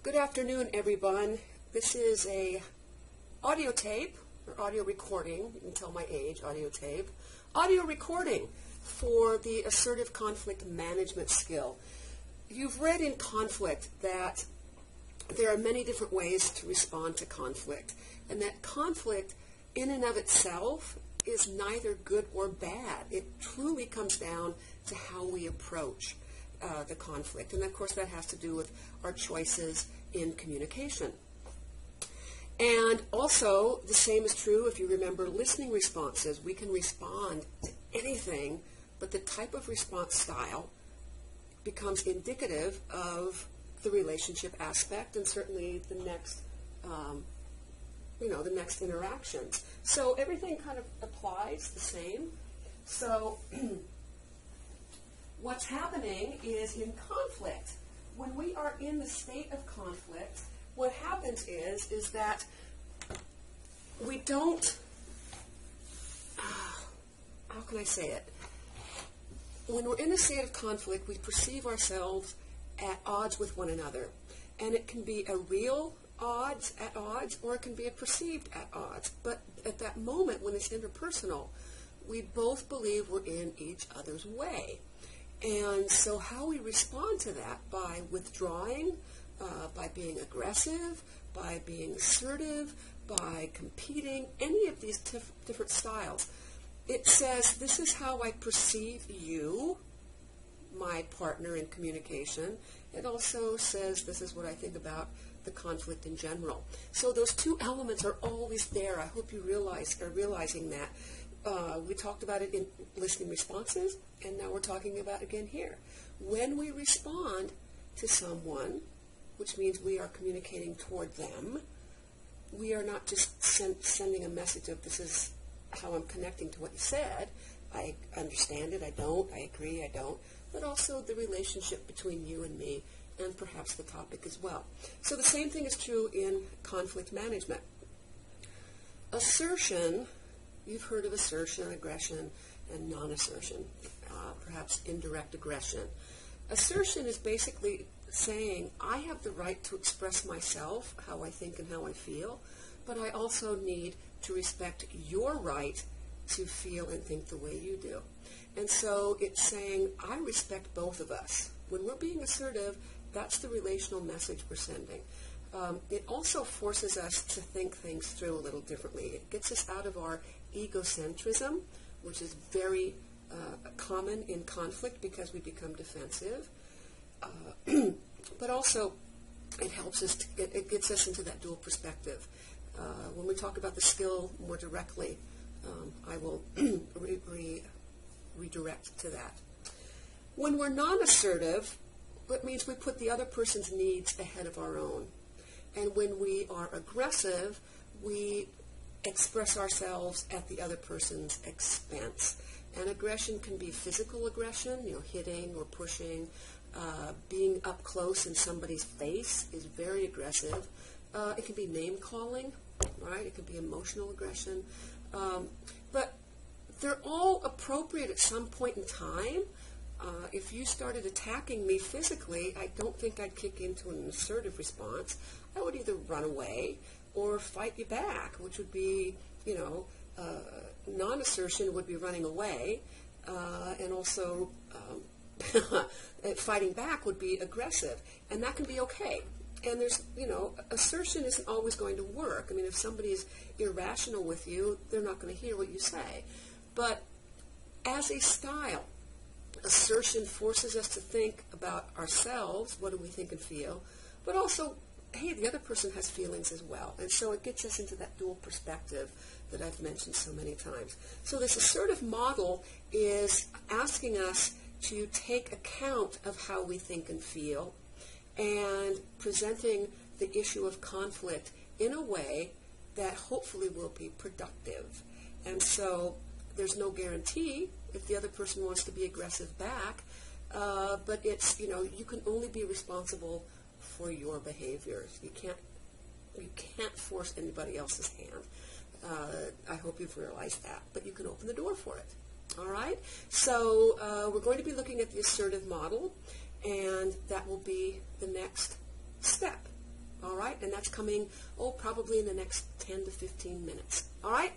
Good afternoon, everyone. This is a audio tape, or audio recording, you can tell my age, audio tape, audio recording for the assertive conflict management skill. You've read in conflict that there are many different ways to respond to conflict, and that conflict in and of itself is neither good or bad. It truly comes down to how we approach the conflict. And of course that has to do with our choices in communication. And also the same is true if you remember listening responses. We can respond to anything, but the type of response style becomes indicative of the relationship aspect and certainly the next the next interactions. So everything kind of applies the same. So what's happening is in conflict, when we are in the state of conflict, what happens is that we don't, how can I say it? When we're in a state of conflict, we perceive ourselves at odds with one another. And it can be a real at odds, or it can be a perceived at odds. But at that moment, when it's interpersonal, we both believe we're in each other's way. And so how we respond to that, by withdrawing, by being aggressive, by being assertive, by competing, any of these different styles, it says, this is how I perceive you, my partner in communication. It also says, this is what I think about the conflict in general. So those two elements are always there. I hope you are realizing that. We talked about it in listening responses, and now we're talking about it again here. When we respond to someone, which means we are communicating toward them, we are not just sending a message of, this is how I'm connecting to what you said. I understand it, I don't, I agree, I don't, but also the relationship between you and me, and perhaps the topic as well. So the same thing is true in conflict management. Assertion, you've heard of assertion, aggression, and non-assertion, perhaps indirect aggression. Assertion is basically saying, I have the right to express myself, how I think and how I feel, but I also need to respect your right to feel and think the way you do. And so it's saying, I respect both of us. When we're being assertive, that's the relational message we're sending. It also forces us to think things through a little differently. It gets us out of our egocentrism, which is very common in conflict because we become defensive. But also, it helps us, it gets us into that dual perspective. When we talk about the skill more directly, I will redirect to that. When we're non-assertive, it means we put the other person's needs ahead of our own. And when we are aggressive, we express ourselves at the other person's expense. And aggression can be physical aggression, hitting or pushing. Being up close in somebody's face is very aggressive. It can be name-calling, right? It can be emotional aggression. But they're all appropriate at some point in time. If you started attacking me physically, I don't think I'd kick into an assertive response. I would either run away or fight you back, which would be, non-assertion would be running away, and also fighting back would be aggressive, and that can be okay. And there's, assertion isn't always going to work. I mean, if somebody's irrational with you, they're not going to hear what you say. But as a style, assertion forces us to think about ourselves, what do we think and feel, but also, hey, the other person has feelings as well. And so it gets us into that dual perspective that I've mentioned so many times. So this assertive model is asking us to take account of how we think and feel and presenting the issue of conflict in a way that hopefully will be productive. And so there's no guarantee if the other person wants to be aggressive back, but it's, you can only be responsible for your behaviors. You can't force anybody else's hand. I hope you've realized that, but you can open the door for it. All right? So we're going to be looking at the assertive model, and that will be the next step right? And that's coming, probably in the next 10 to 15 minutes. All right?